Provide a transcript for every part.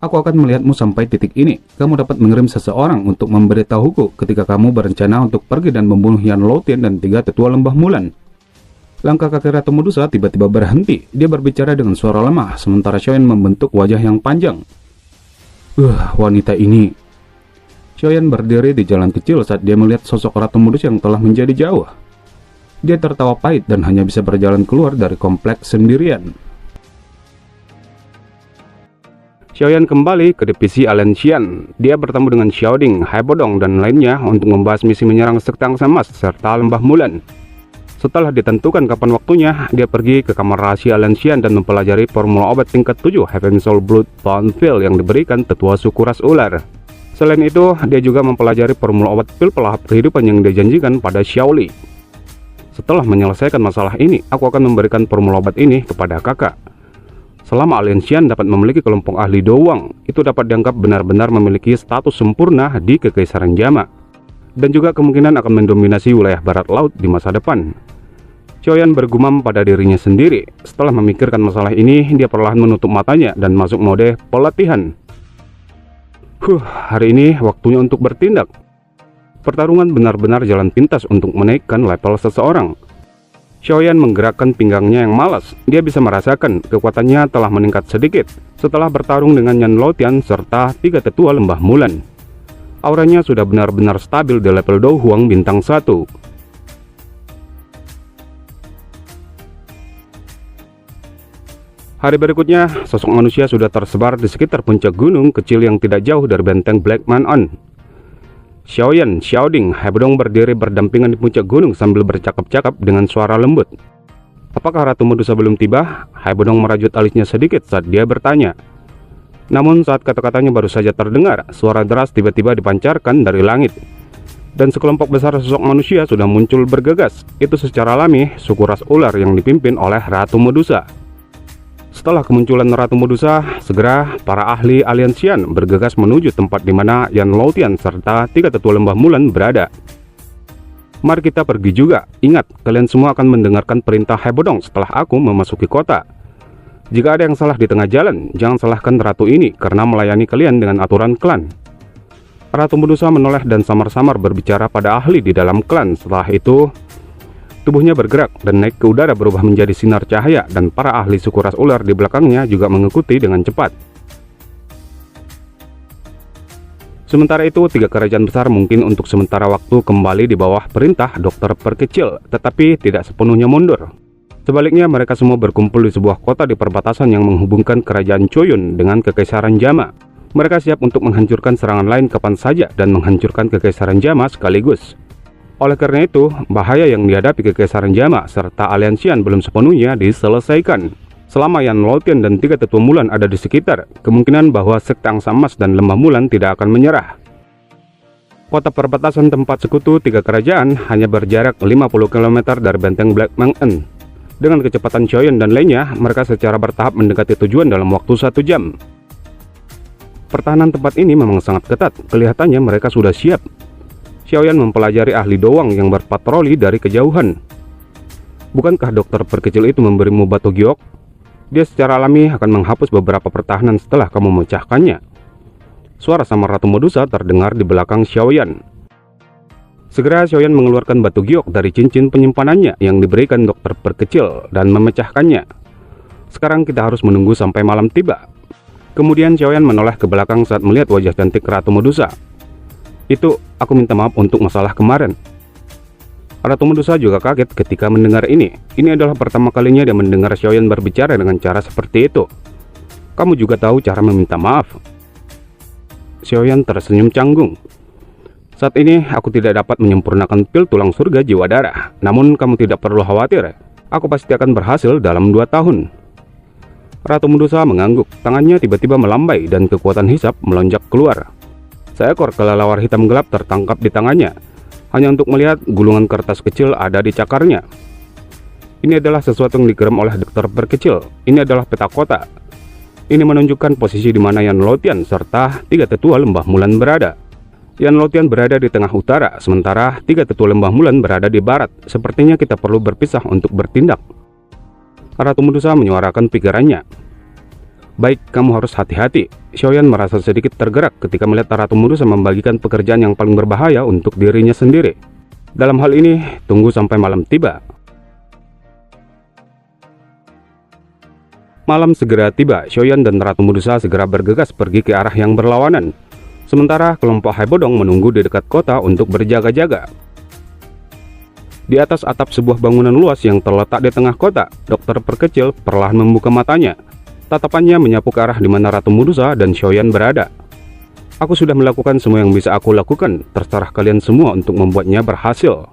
Aku akan melihatmu sampai titik ini. Kamu dapat mengirim seseorang untuk memberitahuku ketika kamu berencana untuk pergi dan membunuh Yan Lotian dan 3 tetua lembah Mulan. Langkah kaki Ratu Medusa tiba-tiba berhenti. Dia berbicara dengan suara lemah, sementara Xiaoyan membentuk wajah yang panjang. Wanita ini. Xiaoyan berdiri di jalan kecil saat dia melihat sosok Ratu Medusa yang telah menjadi jauh. Dia tertawa pahit dan hanya bisa berjalan keluar dari kompleks sendirian. Xiaoyan kembali ke divisi Alenxian. Dia bertemu dengan Xiaoding, Haibodong, dan lainnya untuk membahas misi menyerang sekte Angsa Emas serta lembah Mulan. Setelah ditentukan kapan waktunya, dia pergi ke kamar rahasia Alenxian dan mempelajari formula obat tingkat 7 Heaven Soul Blood Bound Pill yang diberikan tetua suku ras ular. Selain itu, dia juga mempelajari formula obat pil pelahap kehidupan yang dijanjikan pada Xiaoli. Setelah menyelesaikan masalah ini, aku akan memberikan formula obat ini kepada kakak. Selama Alenxian dapat memiliki kelompok ahli doang, itu dapat dianggap benar-benar memiliki status sempurna di Kekaisaran Jama, dan juga kemungkinan akan mendominasi wilayah barat laut di masa depan. Xiaoyan bergumam pada dirinya sendiri. Setelah memikirkan masalah ini, dia perlahan menutup matanya dan masuk mode pelatihan. Hari ini waktunya untuk bertindak. Pertarungan benar-benar jalan pintas untuk menaikkan level seseorang. Xiaoyan menggerakkan pinggangnya yang malas. Dia bisa merasakan kekuatannya telah meningkat sedikit setelah bertarung dengan Yan Lotian serta 3 tetua lembah Mulan. Auranya sudah benar-benar stabil di level Do Huang bintang 1. Hari berikutnya, sosok manusia sudah tersebar di sekitar puncak gunung kecil yang tidak jauh dari benteng Black Man On. Xiaoyan, Xiaoding, Haibodong berdiri berdampingan di puncak gunung sambil bercakap-cakap dengan suara lembut. Apakah Ratu Medusa belum tiba? Haibodong merajut alisnya sedikit saat dia bertanya. Namun saat kata-katanya baru saja terdengar, suara deras tiba-tiba dipancarkan dari langit. Dan sekelompok besar sosok manusia sudah muncul bergegas. Itu secara alami suku ras ular yang dipimpin oleh Ratu Medusa. Setelah kemunculan Ratu Medusa, segera para ahli Alenxian bergegas menuju tempat di mana Yan Lotian serta 3 tetua lembah Mulan berada. Mari kita pergi juga. Ingat, kalian semua akan mendengarkan perintah Haibodong setelah aku memasuki kota. Jika ada yang salah di tengah jalan, jangan salahkan ratu ini karena melayani kalian dengan aturan klan. Ratu Medusa menoleh dan samar-samar berbicara pada ahli di dalam klan. Setelah itu, tubuhnya bergerak dan naik ke udara berubah menjadi sinar cahaya, dan para ahli suku ras ular di belakangnya juga mengikuti dengan cepat. Sementara itu, 3 kerajaan besar mungkin untuk sementara waktu kembali di bawah perintah dokter perkecil, tetapi tidak sepenuhnya mundur. Sebaliknya, mereka semua berkumpul di sebuah kota di perbatasan yang menghubungkan kerajaan Choyun dengan Kekaisaran Jama. Mereka siap untuk menghancurkan serangan lain kapan saja dan menghancurkan Kekaisaran Jama sekaligus. Oleh karena itu, bahaya yang dihadapi Kekaisaran Jama serta Alenxian belum sepenuhnya diselesaikan. Selama Yan Lotian dan 3 tetua Mulan ada di sekitar, kemungkinan bahwa sekte Angsa Emas dan lembah Mulan tidak akan menyerah. Kota perbatasan tempat sekutu 3 kerajaan hanya berjarak 50 km dari benteng Black Man On. Dengan kecepatan Xiaoyan dan lainnya, mereka secara bertahap mendekati tujuan dalam waktu 1 jam. Pertahanan tempat ini memang sangat ketat, kelihatannya mereka sudah siap. Xiaoyan mempelajari ahli doang yang berpatroli dari kejauhan. Bukankah dokter perkecil itu memberimu batu giok? Dia secara alami akan menghapus beberapa pertahanan setelah kamu memecahkannya. Suara samar Ratu Medusa terdengar di belakang Xiaoyan. Segera Xiaoyan mengeluarkan batu giok dari cincin penyimpanannya yang diberikan dokter perkecil dan memecahkannya. Sekarang kita harus menunggu sampai malam tiba. Kemudian Xiaoyan menoleh ke belakang saat melihat wajah cantik Ratu Medusa. Itu, aku minta maaf untuk masalah kemarin. Ratu Medusa juga kaget ketika mendengar ini. Ini adalah pertama kalinya dia mendengar Xiaoyan berbicara dengan cara seperti itu. Kamu juga tahu cara meminta maaf. Xiaoyan tersenyum canggung. Saat ini aku tidak dapat menyempurnakan pil tulang surga jiwa darah. Namun kamu tidak perlu khawatir. Aku pasti akan berhasil dalam 2 tahun. Ratu Medusa mengangguk. Tangannya tiba-tiba melambai dan kekuatan hisap melonjak keluar. Seekor kelelawar hitam gelap tertangkap di tangannya, hanya untuk melihat gulungan kertas kecil ada di cakarnya. Ini adalah sesuatu yang dikirim oleh dokter perkecil. Ini adalah peta kota. Ini menunjukkan posisi di mana Yan Lotian serta 3 tetua lembah Mulan berada. Yan Lotian berada di tengah utara, sementara 3 tetua lembah Mulan berada di barat. Sepertinya kita perlu berpisah untuk bertindak. Ratu Medusa menyuarakan pikirannya. Baik, kamu harus hati-hati. Xiaoyan merasa sedikit tergerak ketika melihat Ratu Medusa membagikan pekerjaan yang paling berbahaya untuk dirinya sendiri. Dalam hal ini, tunggu sampai malam tiba. Malam segera tiba, Xiaoyan dan Ratu Medusa segera bergegas pergi ke arah yang berlawanan. Sementara kelompok Hai Bodong menunggu di dekat kota untuk berjaga-jaga. Di atas atap sebuah bangunan luas yang terletak di tengah kota, dokter perkecil perlahan membuka matanya. Tatapannya menyapu ke arah di mana Ratu Medusa dan Xiaoyan berada. Aku sudah melakukan semua yang bisa aku lakukan, terserah kalian semua untuk membuatnya berhasil.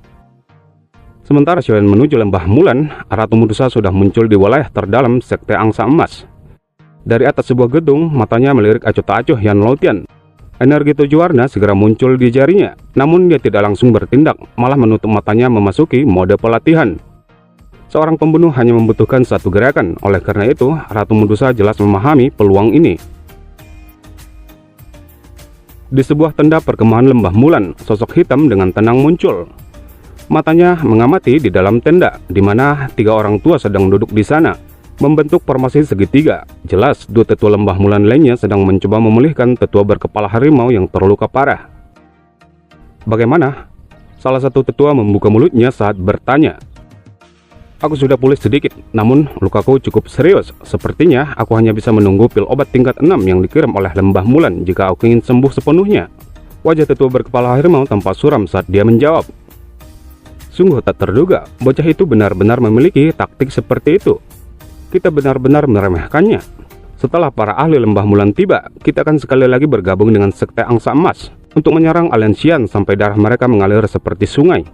Sementara Xiaoyan menuju lembah Mulan, Ratu Medusa sudah muncul di wilayah terdalam sekte angsa emas. Dari atas sebuah gedung, matanya melirik acuh tak acuh Yan Laotian. Energi 7 warna segera muncul di jarinya, namun dia tidak langsung bertindak, malah menutup matanya memasuki mode pelatihan. Seorang pembunuh hanya membutuhkan satu gerakan, oleh karena itu Ratu Medusa jelas memahami peluang ini. Di sebuah tenda perkemahan lembah Mulan, sosok hitam dengan tenang muncul. Matanya mengamati di dalam tenda, di mana 3 orang tua sedang duduk di sana, membentuk formasi segitiga. Jelas, 2 tetua lembah Mulan lainnya sedang mencoba memulihkan tetua berkepala harimau yang terluka parah. Bagaimana? Salah satu tetua membuka mulutnya saat bertanya. Aku sudah pulih sedikit, namun lukaku cukup serius. Sepertinya aku hanya bisa menunggu pil obat tingkat 6 yang dikirim oleh lembah Mulan jika aku ingin sembuh sepenuhnya. Wajah tetua berkepala harimau tampak suram saat dia menjawab. Sungguh tak terduga, bocah itu benar-benar memiliki taktik seperti itu. Kita benar-benar meremehkannya. Setelah para ahli lembah Mulan tiba, kita akan sekali lagi bergabung dengan sekte angsa emas untuk menyerang aliansian sampai darah mereka mengalir seperti sungai.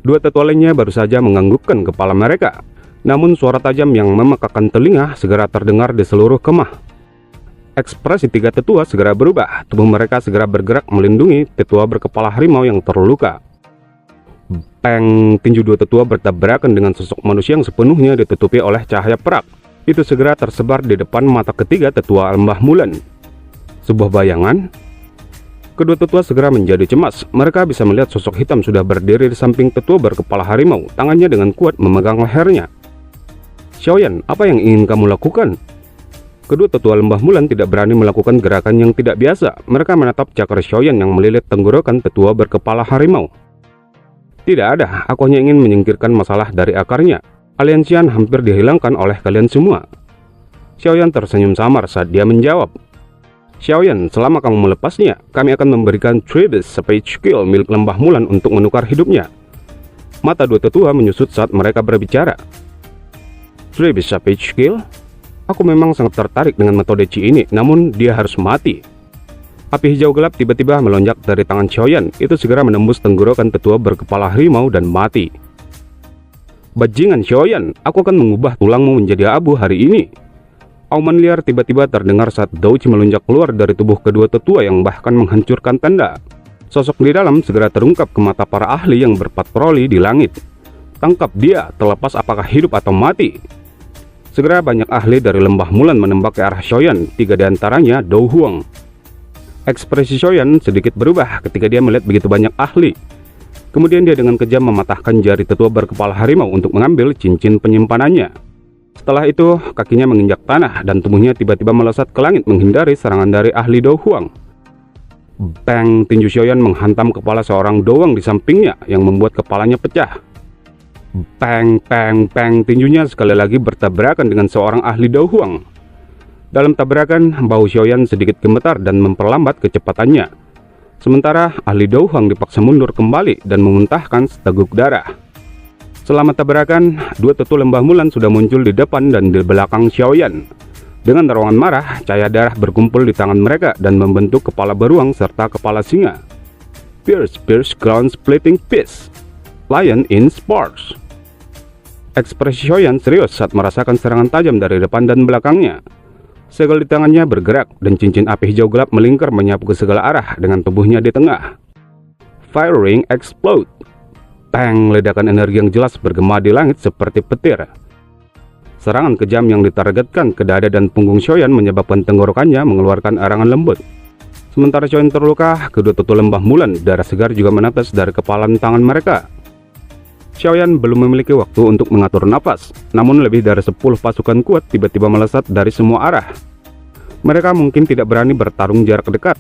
2 tetua lainnya baru saja menganggukkan kepala mereka, namun suara tajam yang memekakan telinga segera terdengar di seluruh kemah. Ekspresi 3 tetua segera berubah, tubuh mereka segera bergerak melindungi tetua berkepala harimau yang terluka. Peng, tinju 2 tetua bertabrakan dengan sosok manusia yang sepenuhnya ditutupi oleh cahaya perak. Itu segera tersebar di depan mata ketiga tetua lembah Mulan. Sebuah bayangan. Kedua tetua segera menjadi cemas. Mereka bisa melihat sosok hitam sudah berdiri di samping tetua berkepala harimau, tangannya dengan kuat memegang lehernya. Xiaoyan, apa yang ingin kamu lakukan? Kedua tetua lembah Mulan tidak berani melakukan gerakan yang tidak biasa. Mereka menatap cakar Xiaoyan yang melilit tenggorokan tetua berkepala harimau. Tidak ada, aku hanya ingin menyingkirkan masalah dari akarnya. Aliansian hampir dihilangkan oleh kalian semua. Xiaoyan tersenyum samar saat dia menjawab. Xiaoyan, selama kamu melepasnya, kami akan memberikan Trebis Sapphire Skill milik lembah Mulan untuk menukar hidupnya. Mata 2 tetua menyusut saat mereka berbicara. Trebis Sapphire Skill? Aku memang sangat tertarik dengan metode Qi ini, namun dia harus mati. Api hijau gelap tiba-tiba melonjak dari tangan Xiaoyan, itu segera menembus tenggorokan tetua berkepala harimau dan mati. Bajingan Xiaoyan, aku akan mengubah tulangmu menjadi abu hari ini. Auman liar tiba-tiba terdengar saat Douqi melonjak keluar dari tubuh kedua tetua yang bahkan menghancurkan tenda. Sosok di dalam segera terungkap ke mata para ahli yang berpatroli di langit. Tangkap dia, terlepas apakah hidup atau mati. Segera banyak ahli dari lembah Mulan menembak ke arah Xiaoyan, 3 diantaranya Dou Huang. Ekspresi Xiaoyan sedikit berubah ketika dia melihat begitu banyak ahli. Kemudian dia dengan kejam mematahkan jari tetua berkepala harimau untuk mengambil cincin penyimpanannya. Setelah itu, kakinya menginjak tanah dan tubuhnya tiba-tiba melesat ke langit menghindari serangan dari ahli Dou Huang. Bang, tinju Xiaoyan menghantam kepala seorang Douang di sampingnya yang membuat kepalanya pecah. Bang, bang, bang, tinjunya sekali lagi bertabrakan dengan seorang ahli Dou Huang. Dalam tabrakan, bahu Xiaoyan sedikit gemetar dan memperlambat kecepatannya. Sementara ahli Dou Huang dipaksa mundur kembali dan memuntahkan seteguk darah. Selama tabrakan, 2 tetua lembah Mulan sudah muncul di depan dan di belakang Xiaoyan. Dengan raungan marah, cahaya darah berkumpul di tangan mereka dan membentuk kepala beruang serta kepala singa. Pierce ground splitting fist. Lion in sparks. Ekspresi Xiaoyan serius saat merasakan serangan tajam dari depan dan belakangnya. Segel di tangannya bergerak dan cincin api hijau gelap melingkar menyapu ke segala arah dengan tubuhnya di tengah. Firing explode. Peng, ledakan energi yang jelas bergema di langit seperti petir. Serangan kejam yang ditargetkan ke dada dan punggung Xiaoyan menyebabkan tenggorokannya mengeluarkan arangan lembut. Sementara Xiaoyan terluka, kedua tetua lembah Mulan darah segar juga menetes dari kepalan tangan mereka. Xiaoyan belum memiliki waktu untuk mengatur nafas, namun lebih dari 10 pasukan kuat tiba-tiba melesat dari semua arah. Mereka mungkin tidak berani bertarung jarak dekat,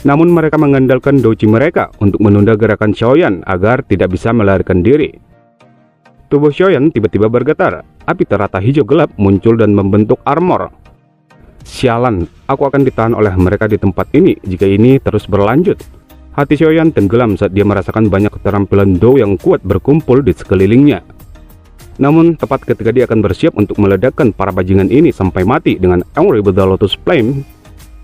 namun mereka mengandalkan douji mereka untuk menunda gerakan Xiaoyan agar tidak bisa melarikan diri. Tubuh Xiaoyan tiba-tiba bergetar, api terata hijau gelap muncul dan membentuk armor. Sialan, aku akan ditahan oleh mereka di tempat ini jika ini terus berlanjut. Hati Xiaoyan tenggelam saat dia merasakan banyak keterampilan Dou yang kuat berkumpul di sekelilingnya. Namun, tepat ketika dia akan bersiap untuk meledakkan para bajingan ini sampai mati dengan Angry Buddha Lotus Flame,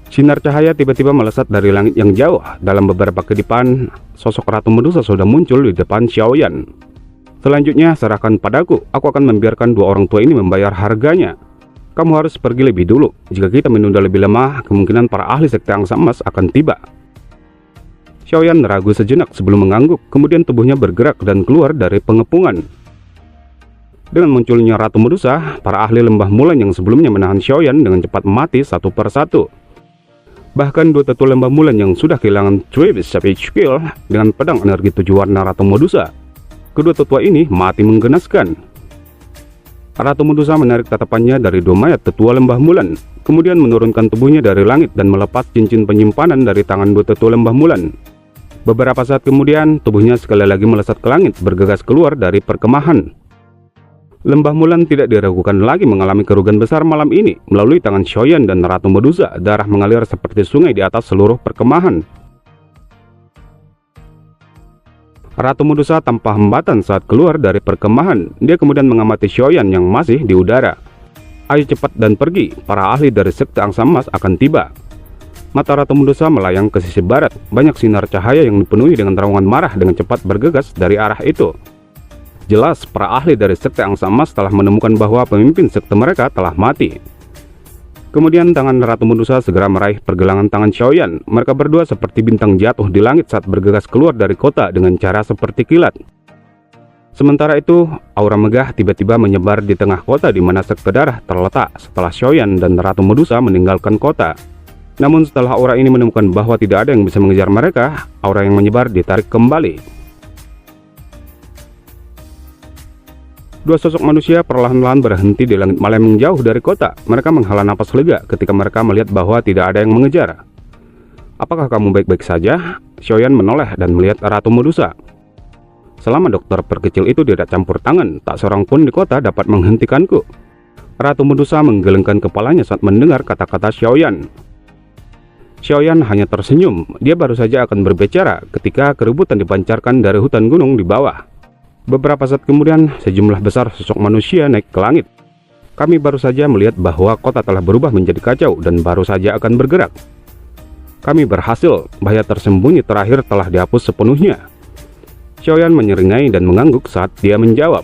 sinar cahaya tiba-tiba melesat dari langit yang jauh. Dalam beberapa kedipan, sosok Ratu Medusa sudah muncul di depan Xiaoyan. Selanjutnya, serahkan padaku, aku akan membiarkan dua orang tua ini membayar harganya. Kamu harus pergi lebih dulu, jika kita menunda lebih lama, kemungkinan para ahli sekte angsa emas akan tiba. Xiaoyan ragu sejenak sebelum mengangguk, kemudian tubuhnya bergerak dan keluar dari pengepungan. Dengan munculnya Ratu Medusa, para ahli lembah Mulan yang sebelumnya menahan Xiaoyan dengan cepat mati satu persatu. Bahkan dua tetua lembah Mulan yang sudah kehilangan Travis Savage Skill dengan pedang energi 7 warna Ratu Medusa. Kedua tetua ini mati menggenaskan. Ratu Medusa menarik tatapannya dari dua mayat tetua lembah Mulan, kemudian menurunkan tubuhnya dari langit dan melepas cincin penyimpanan dari tangan dua tetua lembah Mulan. Beberapa saat kemudian, tubuhnya sekali lagi melesat ke langit, bergegas keluar dari perkemahan. Lembah Mulan tidak diragukan lagi mengalami kerugian besar malam ini. Melalui tangan Xiaoyan dan Ratu Medusa, darah mengalir seperti sungai di atas seluruh perkemahan. Ratu Medusa tanpa hambatan saat keluar dari perkemahan. Dia kemudian mengamati Xiaoyan yang masih di udara. Ayo cepat dan pergi, para ahli dari sekte angsa emas akan tiba. Mata Ratu Medusa melayang ke sisi barat. Banyak sinar cahaya yang dipenuhi dengan terowongan marah dengan cepat bergegas dari arah itu. Jelas, para ahli dari sekte angsa emas telah menemukan bahwa pemimpin sekte mereka telah mati. Kemudian tangan Ratu Medusa segera meraih pergelangan tangan Xiaoyan. Mereka berdua seperti bintang jatuh di langit saat bergegas keluar dari kota dengan cara seperti kilat. Sementara itu, aura megah tiba-tiba menyebar di tengah kota di mana sekte darah terletak setelah Xiaoyan dan Ratu Medusa meninggalkan kota. Namun setelah aura ini menemukan bahwa tidak ada yang bisa mengejar mereka, aura yang menyebar ditarik kembali. Dua sosok manusia perlahan-lahan berhenti di langit malam yang jauh dari kota. Mereka menghela napas lega ketika mereka melihat bahwa tidak ada yang mengejar. Apakah kamu baik-baik saja? Xiaoyan menoleh dan melihat Ratu Medusa. Selama dokter perkecil itu tidak campur tangan, tak seorang pun di kota dapat menghentikanku. Ratu Medusa menggelengkan kepalanya saat mendengar kata-kata Xiaoyan. Xiaoyan hanya tersenyum. Dia baru saja akan berbicara ketika keributan dipancarkan dari hutan gunung di bawah. Beberapa saat kemudian, sejumlah besar sosok manusia naik ke langit. Kami baru saja melihat bahwa kota telah berubah menjadi kacau dan baru saja akan bergerak. Kami berhasil, bahaya tersembunyi terakhir telah dihapus sepenuhnya. Xiaoyan menyeringai dan mengangguk saat dia menjawab.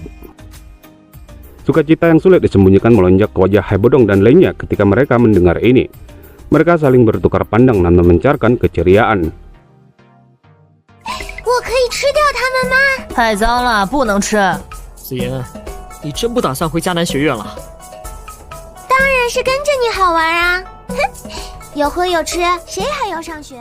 Sukacita yang sulit disembunyikan melonjak ke wajah Hebodong dan lainnya ketika mereka mendengar ini. Mereka saling bertukar pandang dan memancarkan keceriaan. 我可以吃掉它们吗？太脏了，不能吃。子言，你真不打算回迦南学院了？当然是跟着你好玩啊！哼，有喝有吃，谁还要上学？